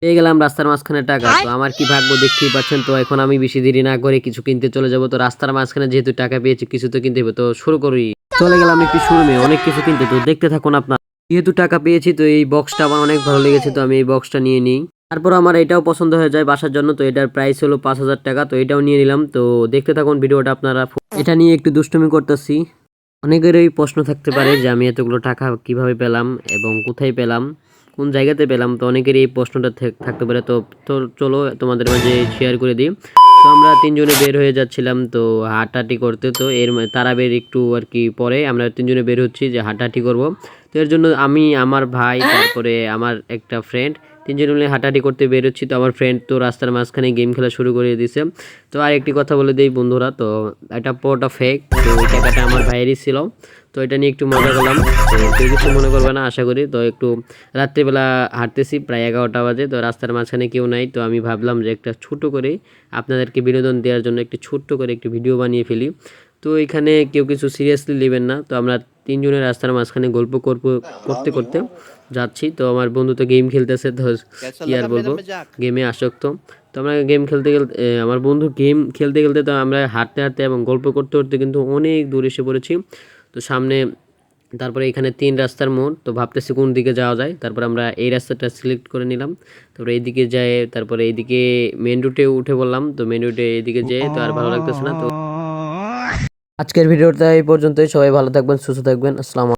পেয়ে গেলাম রাস্তার মাঝখানে টাকা। তো আমার কি ভাগ্য দেখতেই পাচ্ছেন। তো এখন আমি বেশি দেরি না করে কিছু কিনতে চলে যাব। তো রাস্তার মাঝখানে যেহেতু টাকা পেয়েছি কিছু তো কিনতে হবে, তো শুরু করি। চলে গেলাম একটি শোরুমে অনেক কিছু কিনতে। তো দেখতে থাকুন আপনার। যেহেতু টাকা পেয়েছি তো এই বক্সটা আমার অনেক ভালো লেগেছে, তো আমি এই বক্সটা নিয়ে নিই। তারপর আমার এটাও পছন্দ হয়ে যায় বাসার জন্য। তো এটার প্রাইস হলো 5,000 টাকা। তো এটাও নিয়ে নিলাম। তো দেখতে থাকুন ভিডিওটা আপনারা। এটা নিয়ে একটু দুষ্টুমি করতেছি। অনেকেরই প্রশ্ন থাকতে পারে যে আমি এতগুলো টাকা কিভাবে পেলাম এবং কোথায় পেলাম, কোন জায়গাতে পেলাম। তো অনেকেরই এই প্রশ্নটা থাকতে পারে। তো তো চলো তোমাদের মাঝে শেয়ার করে দিই। তো আমরা তিনজনে বের হয়ে যাচ্ছিলাম তো হাঁটাহাঁটি করতে। তো তারা বের একটু আর কি পরে আমরা তিনজনে বের হচ্ছি যে হাঁটাহাঁটি করব। তো এর জন্য আমি, আমার ভাই, তারপরে আমার একটা ফ্রেন্ড, তিনজন মিলে হাঁটাহাঁটি করতে বের হচ্ছি। তো আমার ফ্রেন্ড তো রাস্তার মাঝখানে গেম খেলা শুরু করে দিয়েছে। তো আর একটি কথা বলে দিই বন্ধুরা, তো এটা পুরোটা ফেক। তো ওই টাকাটা আমার ভাইয়েরই ছিল। তো এটা নিয়ে একটু মজা করলাম। তো কেউ কিছু মনে করবে না আশা করি। তো একটু রাত্রিবেলা হাঁটতেছি, প্রায় 11টা বাজে। তো রাস্তার মাঝখানে কেউ নাই। তো আমি ভাবলাম যে একটা ছোট করে আপনাদেরকে বিনোদন দেওয়ার জন্য একটি ছোট্ট করে একটি ভিডিও বানিয়ে ফেলি। তো এখানে কেউ কিছু সিরিয়াসলি নেবেন না। তো আমরা তিনজনের রাস্তার মাঝখানে গল্প করতে করতে যাচ্ছি। তো আমার বন্ধু তো গেম খেলতেছে। তো কি আর বলবো, গেমে আসক্ত। তো আমরা গেম খেলতে খেলতে আমার বন্ধু গেম খেলতে খেলতে তো আমরা হাঁটতে হাঁটতে এবং গল্প করতে করতে কিন্তু অনেক দূর এসে পড়েছি। তো সামনে তারপরে এখানে 3 রাস্তার মোড়। তো ভাবতেছি কোন দিকে যাওয়া যায়। তারপর আমরা এই রাস্তাটা সিলেক্ট করে নিলাম। তারপরে এইদিকে যায়, তারপরে এইদিকে মেন রুটে উঠে বললাম। তো মেন রুটে এইদিকে যেয়ে তো আর ভালো লাগতেছে না। তো আজকের ভিডিওটা এই পর্যন্তই। সবাই ভালো থাকবেন, সুস্থ থাকবেন। আসসালামু